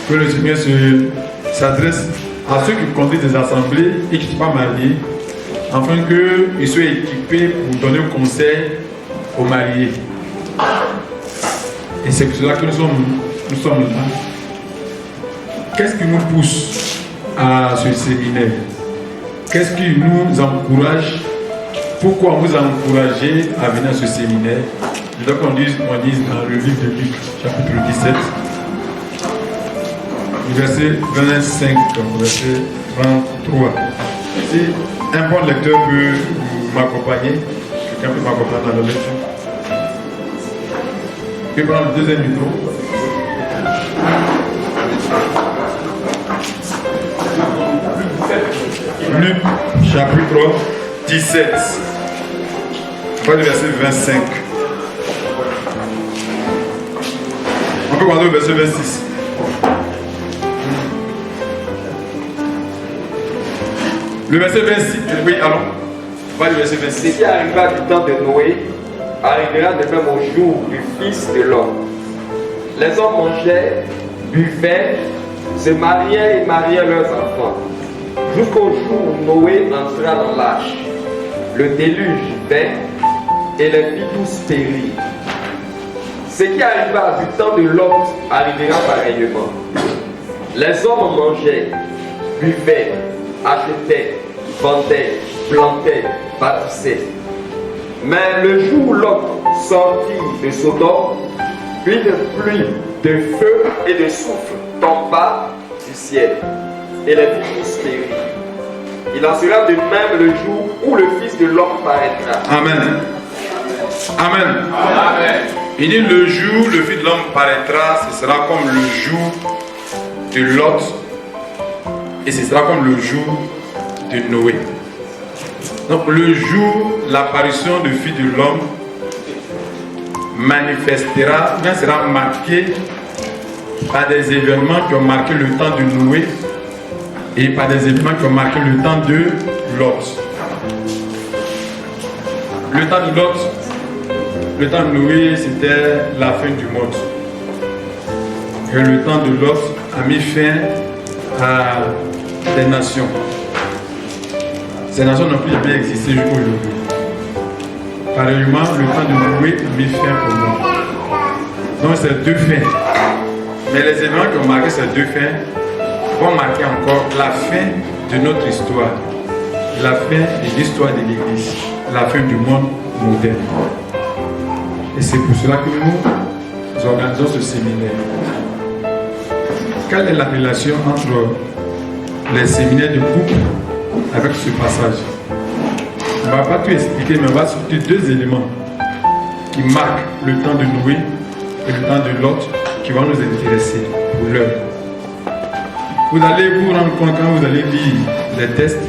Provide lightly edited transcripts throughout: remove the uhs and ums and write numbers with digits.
Que le Seigneur s'adresse à ceux qui conduisent des assemblées et qui ne sont pas mariés, afin qu'ils soient équipés pour donner conseil aux mariés. Et c'est pour cela que nous sommes là. Qu'est-ce qui nous pousse à ce séminaire? Qu'est-ce qui nous encourage? Pourquoi vous encourager à venir à ce séminaire? Je dois qu'on dise dans le livre de Luc, chapitre 17, verset 25, verset 23. Si un bon lecteur peut m'accompagner, quelqu'un peut m'accompagner dans la lecture. Je vais prendre le deuxième micro. Luc, chapitre 17, verset 25. On peut regarder au verset 26. Le verset 26, oui, allons. Pas le verset 26. Ce qui arriva du temps de Noé arrivera de même au jour du Fils de l'homme. Les hommes mangeaient, buvaient, se mariaient et mariaient leurs enfants, jusqu'au jour où Noé entra dans l'âge. Le déluge vint et les fit tous périr. Ce qui arriva du temps de Lot arrivera pareillement. Les hommes mangeaient, buvaient, achetaient, vendaient, plantaient, bâtissaient. Mais le jour où Lot sortit de Sodome, une pluie de feu et de souffle tomba du ciel et les fit tous périr. Il en sera de même le jour où le Fils de l'homme paraîtra. Amen. Amen. Amen. Il dit le jour où le Fils de l'homme paraîtra, ce sera comme le jour de Lot et ce sera comme le jour de Noé. Donc le jour, l'apparition du Fils de l'homme manifestera, bien sera marqué par des événements qui ont marqué le temps de Noé et par des événements qui ont marqué le temps de Lot. Le temps de Lot, le temps de Noé, c'était la fin du monde. Et le temps de Lot a mis fin à des nations. Ces nations n'ont plus jamais existé jusqu'à aujourd'hui. Pareillement, le temps de Noé a mis fin au monde. Donc, c'est deux fins. Mais les événements qui ont marqué ces deux fins vont marquer encore la fin de notre histoire, la fin de l'histoire de l'Église, la fin du monde moderne. Et c'est pour cela que nous organisons ce séminaire. Quelle est la relation entre les séminaires de couple avec ce passage? On ne va pas tout expliquer, mais on va sortir deux éléments qui marquent le temps de Noé et le temps de Lot qui vont nous intéresser pour l'heure. Vous allez vous rendre compte quand vous allez lire les textes,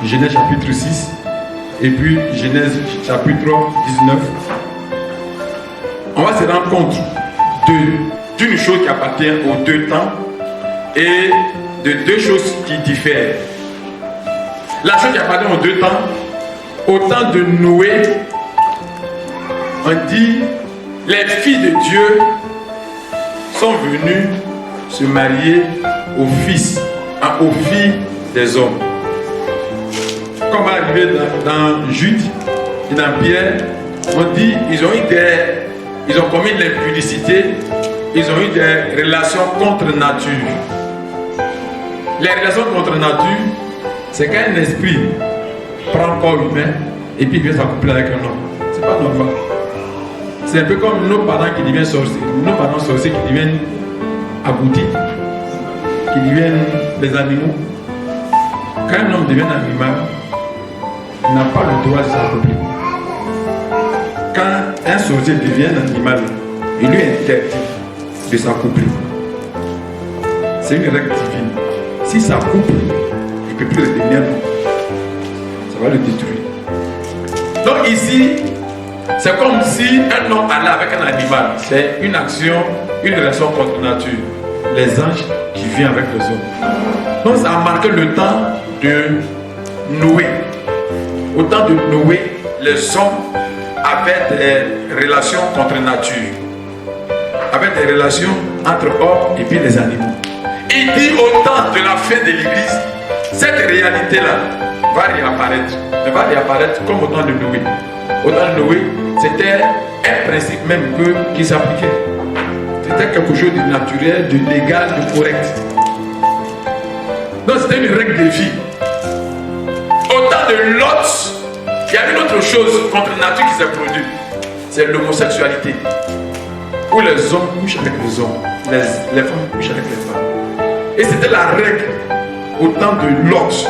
Genèse chapitre 6 et puis Genèse chapitre 19. On va se rendre compte d'une chose qui appartient aux deux temps et de deux choses qui diffèrent. La chose qui appartient aux deux temps, au temps de Noé, on dit les filles de Dieu sont venues se marier aux filles des hommes. Comme va arriver dans Jude et dans Pierre, on dit ils ont commis l'impudicité, ils ont eu des relations contre nature. Les relations contre nature, c'est quand un esprit prend un corps humain et puis vient s'accoupler avec un homme. C'est pas normal. C'est un peu comme nos parents qui deviennent sorciers, nos parents sorciers qui deviennent aboutis, qui deviennent des animaux. Quand un homme devient un animal, il n'a pas le droit de s'accoupler. Quand un sorcier devient un animal, il lui interdit de s'accoupler. C'est une règle divine. Si ça couple, il ne peut plus le devenir. Ça va le détruire. Donc ici, c'est comme si un homme allait avec un animal. C'est une action, une relation contre nature. Les anges qui viennent avec les hommes. Donc ça a marqué le temps de Noé. Au temps de Noé, les hommes avaient des relations contre nature. Avaient des relations entre hommes et puis les animaux. Il dit au temps de la fin de l'Église, cette réalité-là va réapparaître. Elle va réapparaître comme au temps de Noé. Au temps de Noé, c'était un principe même qui s'appliquait. C'était quelque chose de naturel, de légal, de correct. Donc c'était une règle de vie. Au temps de Lot, il y a une autre chose contre nature qui s'est produite. C'est l'homosexualité. Où les hommes couchent avec les hommes, les femmes couchent avec les femmes. Et c'était la règle au temps de Lot.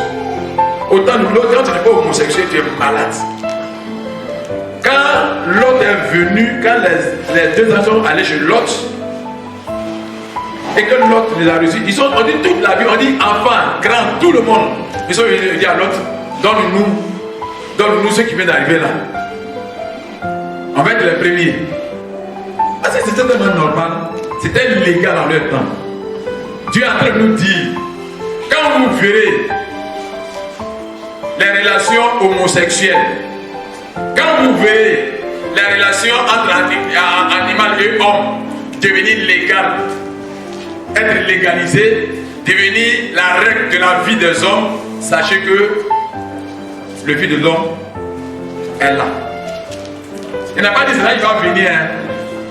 Au temps de Lot, quand tu n'es pas homosexuel, tu es malade. Quand Lot est venu, quand les deux enfants allaient chez Lot, et que Lot les a reçus, on dit toute la vie, on dit enfant, grand, tout le monde. Ils sont venus dire à Lot, donne-nous ce qui vient d'arriver là. On va être les premiers. Parce que c'était tellement normal, c'était légal en leur temps. Dieu est en train de nous dire, quand vous verrez les relations homosexuelles, quand vous verrez les relations entre animal et homme devenir légales, être légalisées, devenir la règle de la vie des hommes, sachez que le Fils de l'homme est là. Il n'a pas dit cela, il va venir. Hein.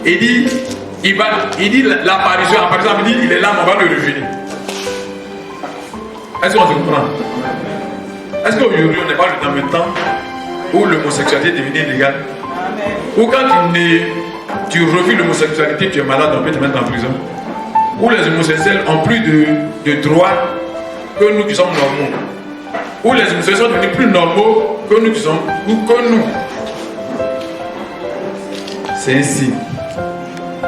Il dit l'apparition, par exemple, il dit il est là, mais on va le revenir. Est-ce qu'on se comprend? Est-ce qu'aujourd'hui on n'est pas dans le temps où l'homosexualité est devenue illégale? Ou quand tu refuses l'homosexualité, tu es malade, on peut te mettre en prison? Où les homosexuels ont plus de droits que nous qui sommes normaux? Où les homosexuels sont devenus plus normaux que nous qui sommes, ou que nous? C'est un signe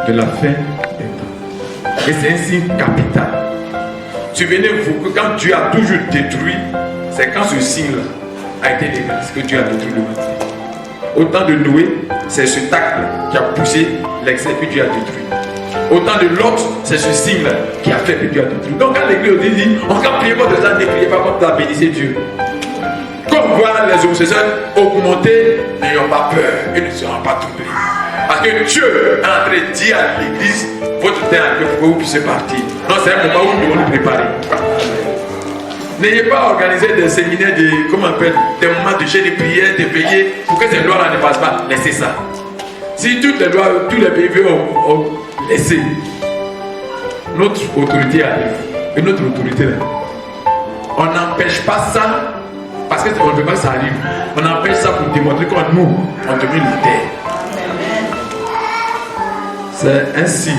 de la fin des temps. Et c'est un signe capital. Souvenez-vous que quand Dieu a toujours détruit, c'est quand ce signe-là a été réalisé que Dieu a détruit le monde. Au temps de Noé, c'est ce acte qui a poussé l'excès que Dieu a détruit. Au temps de Lot, c'est ce signe-là qui a fait que Dieu a détruit. Donc quand l'église dit, on va prier contre ça, ne priez pas contre ça, bénissez Dieu. Comme voir les homosexuels augmenter, n'ayons pas peur et ne seront pas troublés. Parce que Dieu est en train de dire à l'église, votre temps est pour que vous puissiez partir. Non, c'est un moment où nous devons nous préparer. N'ayez pas organisé des séminaires de, comment on appelle, des moments de jeûne, de prière, de veiller, pour que ces lois-là ne passent pas. Laissez ça. Si toutes les lois, tous les pays ont laissé, notre autorité arrive. Et notre autorité là. On n'empêche pas ça, parce qu'on ne veut pas que ça arrive. On empêche ça pour démontrer que nous, on domine la terre. C'est ainsi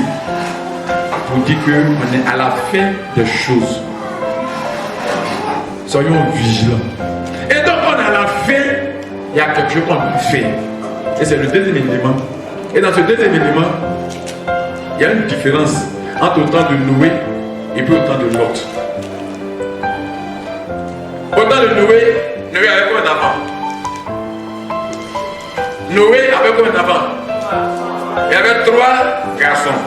pour dire qu'on est à la fin des choses. Soyons vigilants. Et donc on est à la fin, il y a quelque chose qu'on doit faire. Et c'est le deuxième élément. Et dans ce deuxième élément, il y a une différence entre le temps de Noé et puis le temps de Lot. Au temps de Noé, Noé avait combien d'enfants? Noé avait combien d'enfants? Il y avait 3 garçons.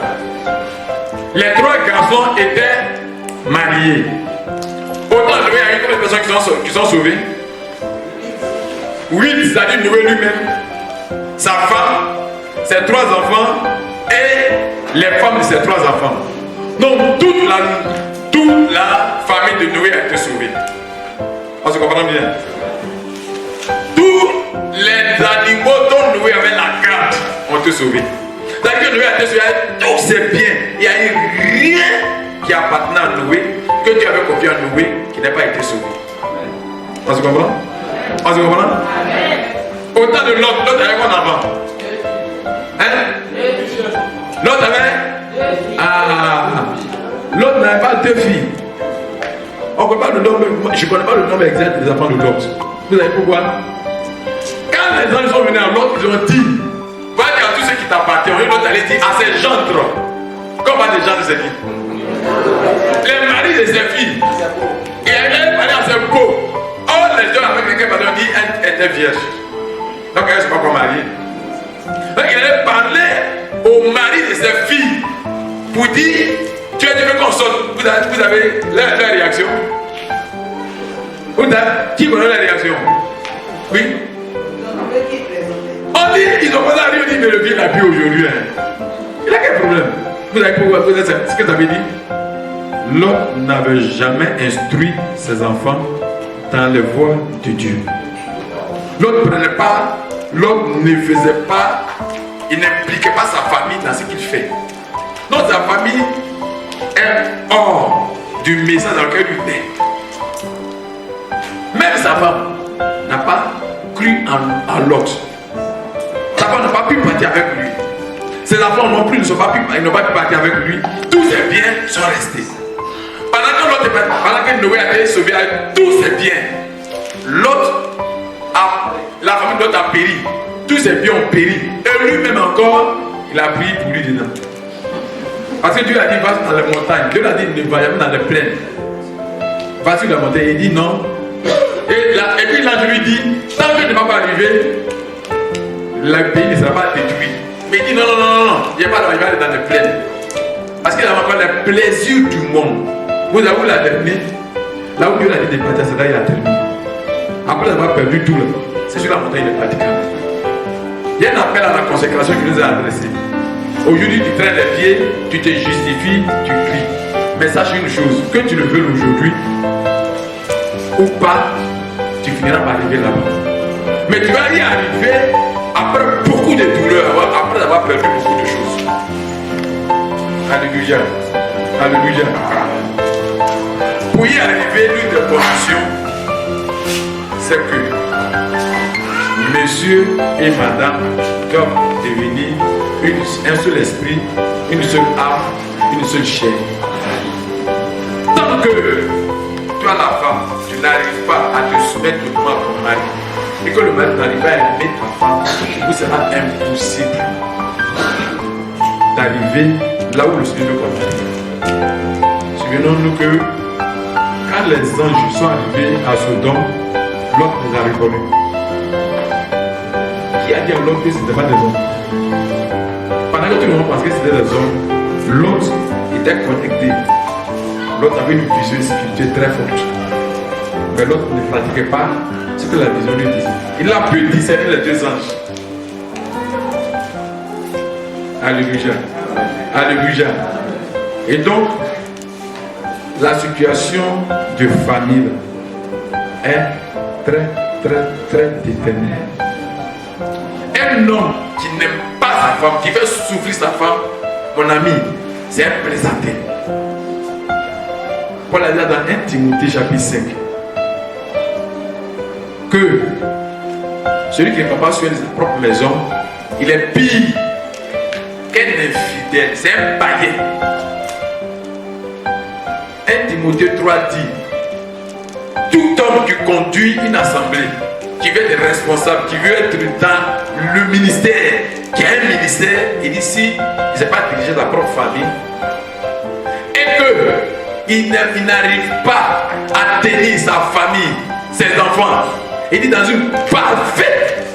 Les 3 garçons étaient mariés. Autant Noé, il y a eu combien de personnes qui sont sauvées? 8, c'est-à-dire Noé lui-même, sa femme, ses 3 enfants et les femmes de ses 3 enfants. Donc toute la famille de Noé a été sauvée. On se comprend bien? Tous les animaux dont Noé avait la garde ont été sauvés. C'est-à-dire que Noé a été sauvé avec tous ses biens. Il n'y a eu rien qui appartenait à Noé, que Dieu avait confié à Noé, qui n'a pas été sauvé. On se comprend? On se comprend? Au temps de Lot, Lot avait quoi avant? Hein? Lot avait? Lot n'avait pas 2 filles. On ne connaît pas le nombre, je ne connais pas le nombre exact des enfants de Lot. Vous savez pourquoi? Quand les anges sont venus à Lot, ils ont dit, va dire à tous ceux qui t'appartiennent. Et l'autre allait dire à ses gendres. Comment des gens de ses filles? Les maris de ses filles. Et elle parlait à ses beaux. Or, les gens avec lesquels elle dit, elle était vierge. Donc elle ne s'est pas encore mariée. Donc il allait parler au mari de ses filles pour dire tu veux qu'on sorte. Vous avez la réaction. Qui connaît la réaction? Oui. On dit, ils ont pas la on dit, mais le vieux n'a plus aujourd'hui. Hein. Il a quel problème? Vous avez pouvoir poser ce que tu avais dit? Lot n'avait jamais instruit ses enfants dans les voies de Dieu. Lot ne prenait pas, Lot ne faisait pas, il n'impliquait pas sa famille dans ce qu'il fait. Donc sa famille est hors du message dans lequel il est. Même sa femme n'a pas cru en Lot. Sa femme n'a pas pu partir avec lui. Ses enfants non plus n'ont pas pu partir avec lui. Tous ses biens sont restés. Pendant que Noé a été sauvé avec tous ses biens, la famille de Lot a péri. Tous ses biens ont péri. Et lui-même encore, il a pris pour lui dedans. Parce que Dieu a dit, va dans les montagnes. Dieu a dit, ne va jamais dans les plaines. Va sur la montagne. Il dit non. Et puis l'ange lui dit, tant que tu ne vas pas arriver, le pays ne sera pas détruit. Mais il dit non, il n'y a pas d'arriver dans les plaines. Parce qu'il a encore les plaisirs du monde. Vous avez où la terminé? Là où Dieu l'a dit de partir, c'est là il a terminé. Après avoir perdu tout, c'est sur la montagne de praticable. Il y a un appel à la consécration qui nous a adressé. Aujourd'hui, tu traînes les pieds, tu te justifies, tu cries. Mais sache une chose, que tu le veux aujourd'hui ou pas, tu finiras par arriver là-bas. Mais tu vas y arriver après beaucoup de douleurs, après avoir perdu beaucoup de choses. Alléluia. Alléluia. Pour y arriver, l'une des conditions, c'est que monsieur et madame doivent devenir un seul esprit, une seule âme, une seule chair. Tant que toi, la femme, tu n'arrives pas à te soumettre totalement à ton mari, et que le mari n'arrive pas à aimer ta femme, vous sera impossible d'arriver là où le Seigneur veut qu'on arrive. Souvenons-nous que quand les anges sont arrivés à Sodome, Lot les a reconnus. Qui a dit à Lot que ce n'était pas des hommes? Pendant que tout le monde pensait que c'était des hommes, Lot était connecté. Lot avait une vision spirituelle très forte. Mais Lot ne pratiquait pas ce que la vision lui disait. Il a pu discerner les deux anges. Alléluia. Alléluia. Et donc, la situation de famille est très déterminée. Un homme qui n'aime pas sa femme, qui veut souffrir sa femme, mon ami, c'est un présenté. Paul a dit dans 1 Timothée chapitre 5 que celui qui n'est pas sur sa propre maison, il est pire qu'un infidèle, c'est un païen. 1 Timothée 3 dit, tout homme qui conduit une assemblée, qui veut être responsable, qui veut être dans le ministère, qui a un ministère, il dit si il ne sait pas diriger sa propre famille, et qu'il n'arrive pas à tenir sa famille, ses enfants, il dit dans une parfaite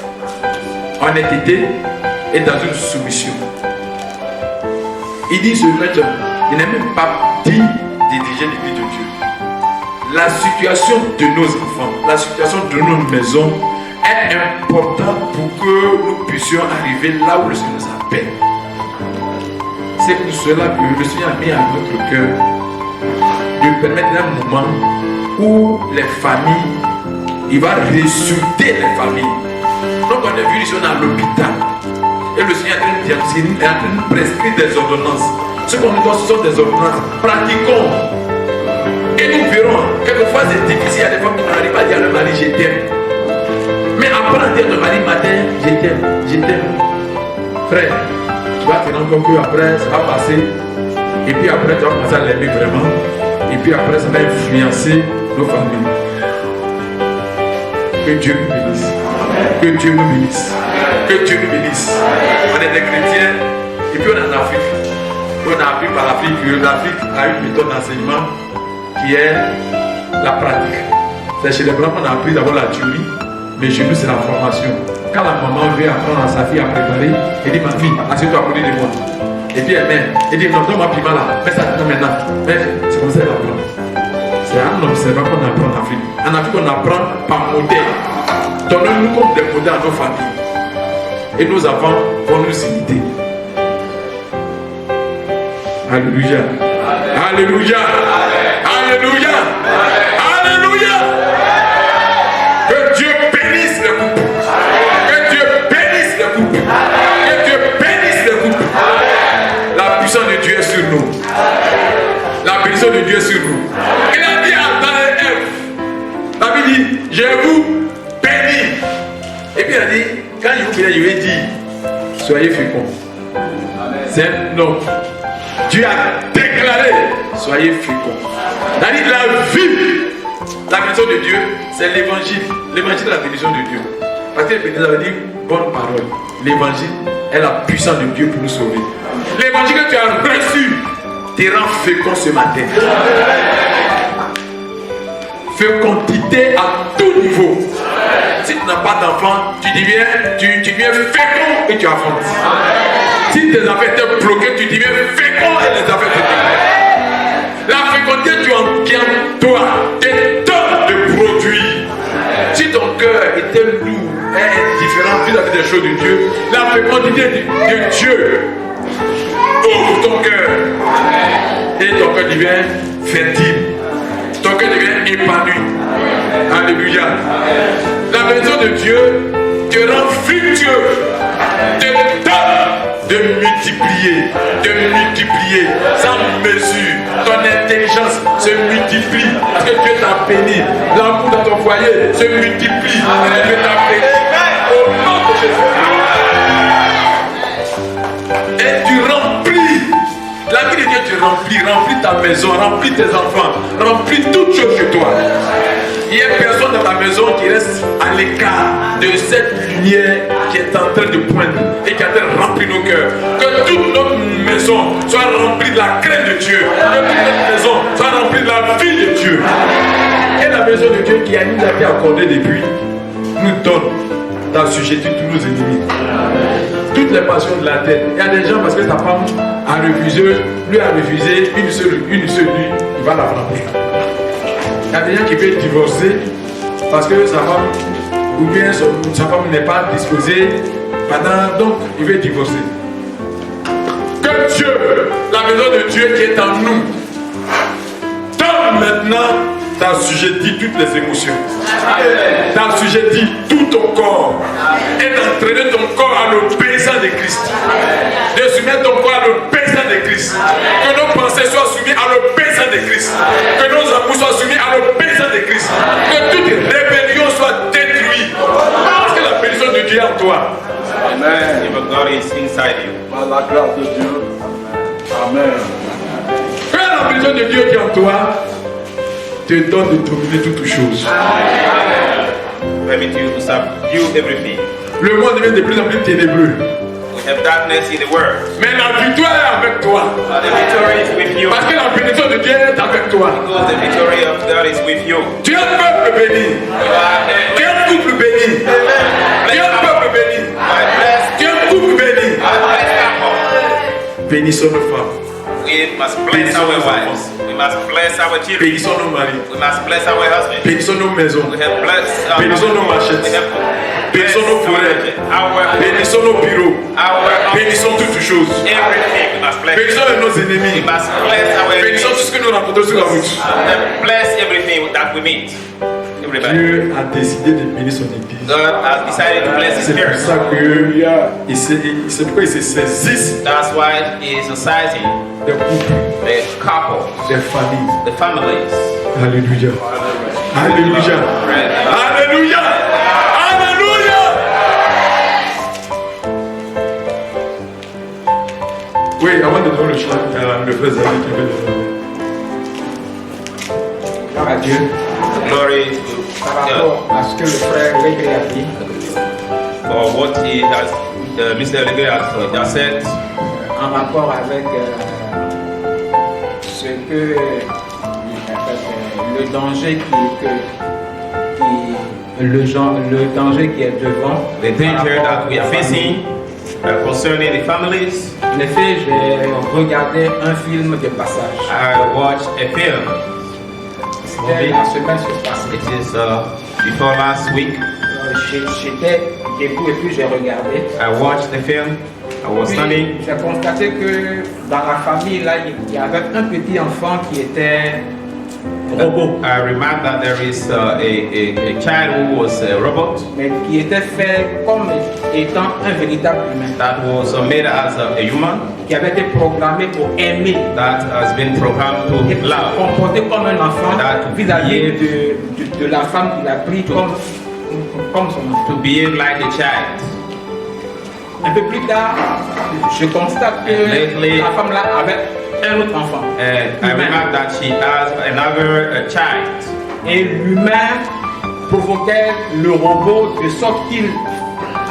honnêteté et dans une soumission. Il dit ce matin, il n'est même pas dit de diriger l'église de Dieu. La situation de nos enfants, la situation de nos maisons est importante pour que nous puissions arriver là où le Seigneur nous appelle. C'est pour cela que le Seigneur a mis à notre cœur de permettre un moment où les familles, il va résulter les familles. Donc on est venu ici, on est à l'hôpital. Et le Seigneur est en train de prescrire des ordonnances. Ce qu'on nous donne, ce sont des ordonnances. Pratiquons. Et nous verrons, quelquefois c'est difficile, il y a des femmes qui n'arrivent pas à dire à leur mari je t'aime. Mais apprends à dire à ton mari matin, je t'aime, je t'aime. Frère, tu vas te rendre compte qu'après ça va passer. Et puis après tu vas commencer à l'aimer vraiment. Et puis après ça va influencer nos familles. Que Dieu nous bénisse. Que Dieu nous bénisse. Que Dieu nous bénisse. On est des chrétiens et puis on est en Afrique. On a appris par l'Afrique que l'Afrique a une méthode d'enseignement qui est la pratique. C'est chez les Blancs qu'on a appris d'abord la théorie, mais chez nous c'est la formation. quand la maman vient apprendre à sa fille à préparer, elle dit, ma fille, assieds-toi à côté de moi. Et puis elle met, elle dit, non, donne-moi piment là, mets ça maintenant. Mais c'est comme ça qu'elle apprend. C'est un observateur qu'on apprend en Afrique. En Afrique, on apprend par modèle. Donnons-nous comme des modèles à nos familles. Et nos enfants vont nous imiter. Alléluia. Alléluia. Alléluia. Alléluia. Que Dieu bénisse le couple. Que Dieu bénisse le couple. Que Dieu bénisse le couple. La puissance de Dieu est sur nous. La bénédiction de Dieu est sur nous. Il a dit à Adam et Ève, la Bible dit, je vous bénis. Et puis il a dit, quand il vous bénit, il va dire, soyez féconds. C'est un nom. Dieu a déclaré, soyez féconds. C'est-à-dire la vie, la bénédiction de Dieu, c'est l'évangile. L'évangile est la bénédiction de Dieu. Parce que la bénédiction veut dire bonne parole. L'évangile est la puissance de Dieu pour nous sauver. L'évangile que tu as reçu te rend fécond ce matin. Fécondité à tout niveau. Si tu n'as pas d'enfant, tu deviens fécond et tu avances. Si tes affaires étaient bloquées, tu deviens fécond et les affaires te bloquent. La fécondité qui est en toi te donne de produits. Si ton cœur était lourd et indifférent vis-à-vis des choses de Dieu, la fécondité de Dieu ouvre ton cœur et ton cœur devient fertile. Ton cœur devient épanoui. Alléluia. La bénédiction de Dieu te rend fructueux, te donne de multiplier sans mesure. Ton intelligence se multiplie parce que Dieu t'a béni. L'amour dans ton foyer se multiplie. Dieu t'a béni. Au nom de Jésus. Et tu remplis. La vie de Dieu te remplit ta maison, remplit tes enfants, remplit toutes choses chez toi. Il n'y a personne dans ta maison qui reste à l'écart de cette lumière qui est en train de poindre et qui est en train de remplir nos cœurs. Que toute notre maison soit remplie de la crainte de Dieu. Que toute notre maison soit remplie de la vie de Dieu. Et la maison de Dieu qui a nous été accordée depuis nous donne d'assujettir tous nos ennemis. Toutes les passions de la tête. Il y a des gens parce que ta femme a refusé, lui a refusé une seule nuit, il va la frapper. Il y a des gens qui veulent divorcer parce que sa femme ou bien sa femme n'est pas disposée, donc il veut divorcer. Que Dieu, la maison de Dieu qui est en nous, donne maintenant d'assujettir toutes les émotions, d'assujettir tout ton corps et d'entraîner ton corps à l'obéissance de Christ, de soumettre ton corps à l'obéissance de Christ, que nos pensées soient soumises à l'obéissance de Christ, que nos amours soient soumis à l'obéissance de Christ, que toute rébellion soit détruite parce que la bénédiction de Dieu est en toi. Amen. If God is inside you. Par la grâce de Dieu. Amen. Que la bénédiction de Dieu qui est en toi te donne de dominer toutes choses. Permit you to subdue everything. Le monde devient de plus en plus ténébreux. We have darkness in the world. Mais la victoire est avec toi. But the victory is with you. Parce que la bénédiction de Dieu est avec toi. Because the victory of God is with you. Tu es un peuple béni. Tu es un couple béni. Tu es un peuple béni. Tu es un couple béni. Bénissons nos femmes. We must bless our wives. We must bless our children. Bénissons nos maris. We must bless our husbands. Bénissons nos maisons. We have blessed our Bénissons nos machettes. Bénissons nos forêts. Bénissons nos bureaux. Bénissons toutes choses. Everything we must bless. Bénissons nos ennemis. We must bless our Bénissons tout ce que nous rencontrons sur la route. Bless everything that we meet. Everybody. Dieu a décidé de bénir son église. God has decided to bless His C'est pour church. ça c'est pourquoi ils se saisissent That's why He is exercising des couples, the couple, des familles. the families. Alléluia. Alléluia. Alléluia. Alléluia. Oui, avant de donner le choix, le frère Zali qui veut le Gloire à Dieu. Glory to Par God rapport à ce que le frère Légré a dit, for what He has, Mr. Legre has said, en rapport avec ce que le danger le danger qui est devant. the danger that we are facing concerning the families. En effet, j'ai regardé un film de passage. I watched a film. C'était la semaine passée. It is before last week. J'étais debout et puis j'ai regardé. I watched the film. I was Puis, studying. j'ai constaté que dans la famille, là, il y avait un petit enfant qui était robot, I remarked that there is a child who was a robot mais qui était fait comme étant un véritable humain, that was made as a human qui avait été programmé pour aimer that has been programmed et to pour se love. comporter comme un enfant That vis-à-vis de la femme qu'il a pris comme son enfant. To behave like a child. Un peu plus tard, je constate que Lately- la femme là avait un autre enfant. And I remarked that she has another child. Et l'humain provoquait le robot de sorte qu'il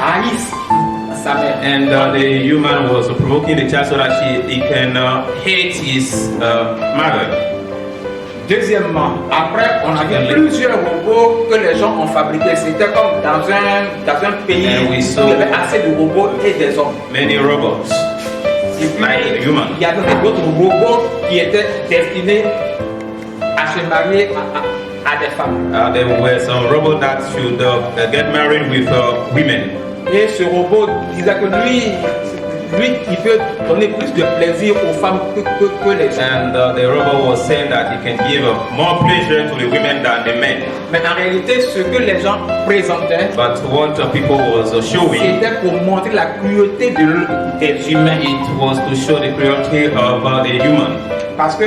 haïsse sa mère. And the human was provoking the child so that he can hate his mother. Deuxièmement, après, on a vu plusieurs robots que les gens ont fabriqués. C'était comme dans un pays And we où saw- il y avait assez de robots et des hommes. Many robots. Et puis, Like a human. il y avait d'autres robots qui étaient destinés à se marier à des femmes. There were some robots that should get married with women. Et ce robot disait que lui, il peut donner plus de plaisir aux femmes que les hommes. And the robot was saying that he can give more pleasure to the women than the men. Mais en réalité, ce que les gens présentaient, But what people was showing, c'était pour montrer la cruauté des humains. it was to show the cruelty of the human. Parce que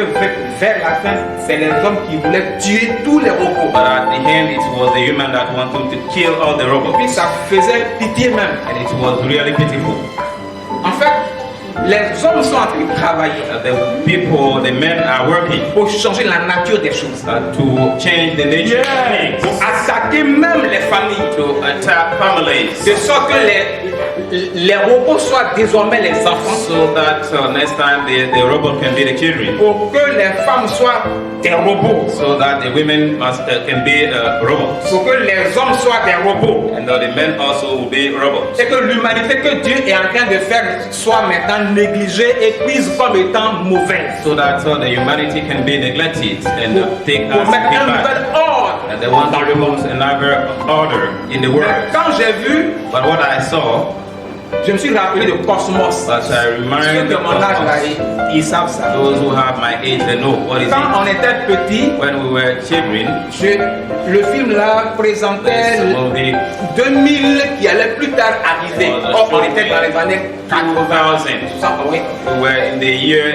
vers la fin, c'est les hommes qui voulaient tuer tous les robots. But at the end, it was the human that wanted to kill all the Et puis robots. ça faisait pitié même. And it was really pitiful. En fait, les hommes sont en train de travailler The men are working pour changer la nature des choses. to change the nature of Pour things, attaquer même les familles. to attack families, De sorte que les robots soient désormais les enfants. so that next time the robot can be the children, Pour que les femmes soient des robots. so that the women can be robots, Pour que les hommes soient des robots. and the men also will be robots. C'est que l'humanité que Dieu est en train de faire soit maintenant négligée et prise comme étant mauvaise. So that the humanity can be neglected and take Pour as mettre un bad. nouvel ordre. And they want to remove another order in the Mais world. quand j'ai vu, But what I saw, je me suis rappelé de Cosmos. but I Ceux remind de mon âge là, us, ils savent ça. those who have my age, they know what is Quand it. on était petit, When we were children, le film là présentait this movie 2000 qui allait plus tard arriver. Or, on était dans les années 80. 2000. Ça, oui. We were in the year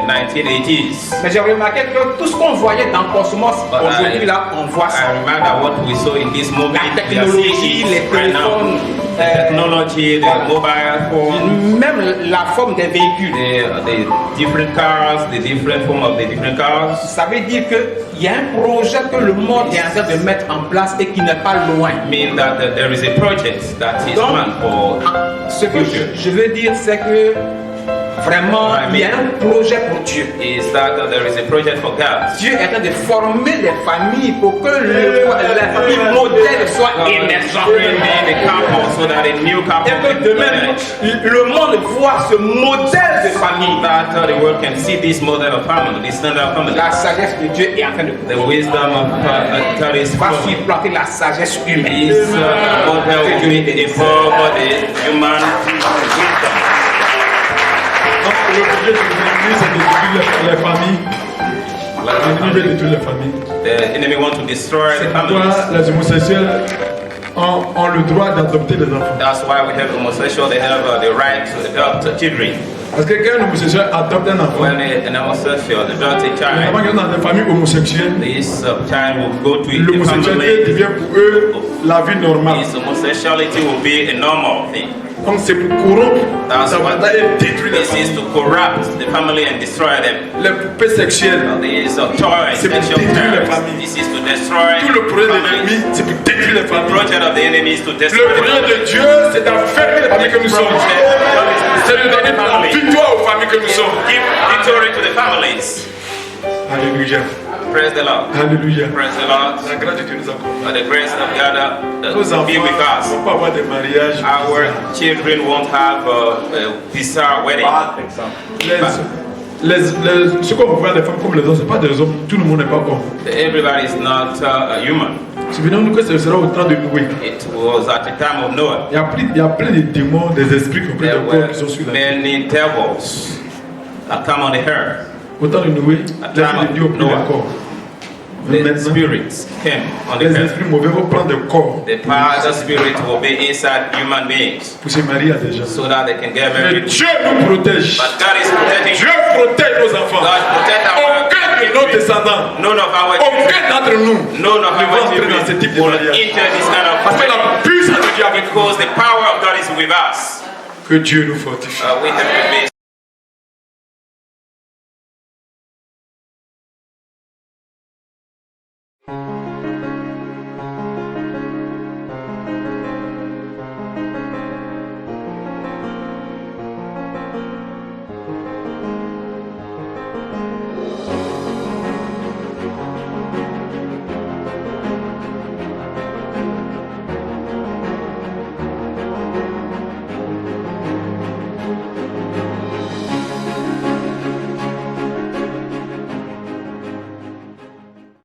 1980s. Mais j'ai remarqué que tout ce qu'on voyait dans Cosmos, But aujourd'hui là, on voit ça. I remember that what we saw in this movie, La we are technologie, seeing les it right now. téléphones, The technology, the mobile phone, même la forme des véhicules. the different cars, the different form of the different cars. Ça veut dire qu'il y a un projet que le monde est en train de mettre en place et qui n'est pas loin. Mean that there is a project that is Donc, planned for ce que je veux dire, c'est que vraiment, il y a un projet pour Dieu. is that there is a project for God. Dieu est en train de former les familles pour que la famille modèle soit émergente. Bring in a couple so that a new couple Et que can demain, emerge. le monde voit ce modèle de famille. That the world can see this model of family, this standard of family. La sagesse de Dieu est en train de The wisdom of God is va flowing. supplanter la sagesse humaine. This model will be involved the human wisdom. Donc, l'objectif de l'ennemi, c'est de détruire les familles. L'ennemi veut détruire les familles. The enemy wants to destroy the C'est families. pourquoi les homosexuels ont le droit d'adopter des enfants. That's why we have homosexuals. They have the right to adopt children. Parce que quand un homosexuel adopte un enfant, When an homosexual adopts a les child, enfants qui sont dans des familles homosexuelles, this child will go to a l'homosexualité family. devient pour eux la vie normale. His homosexuality will be a normal thing. Donc c'est pour corrompre, That's ça va what détruire les this is familles. to corrupt the family and destroy them. Les poupées sexuelles, This toy, C'est pour sexual détruire les terror. familles. This is to destroy tout le projet de families. l'ennemi, c'est pour détruire les The familles. project of the enemy is to Le destroy the projet de family. Dieu, c'est d'affermir les familles que nous sommes. C'est de donner la victoire aux familles que nous sommes. Give victory to the families. Alléluia. Praise the Lord. Alléluia. Praise the Lord. La grâce de Dieu nous accompagne. The grace of God Nos enfants be with ne us. vont pas avoir des mariages. Our children won't have a bizarre wedding. Bad example. Ce qu'on voit les femmes comme les hommes, ce n'est pas des hommes. Tout le monde n'est pas homme. Everybody is not human. Souvenons-nous que ce sera au temps de Noé. It was at the time of Noah. Il y a plein de démons, des esprits qui ont pris There des corps were qui sont sur la terre. many devils that come on the earth. Au temps de Noé, At les time esprits de Dieu ont pris Noah. des corps. Mais The maintenant, spirits came on the les earth. esprits mauvais vont prendre des corps The power of spirit will be inside human beings pour se marier à des gens. so that they can get Mais married. Dieu nous protège. But God is protecting Dieu protège nos enfants. God protect our Aucun de nos descendants, none of our children, aucun d'entre nous none of ne va our entrer dans ce type de children will mariage. enter this kind of Parce que la puissance de Dieu est avec nous. because the power of God is with us. Que Dieu nous fortifie. We have to be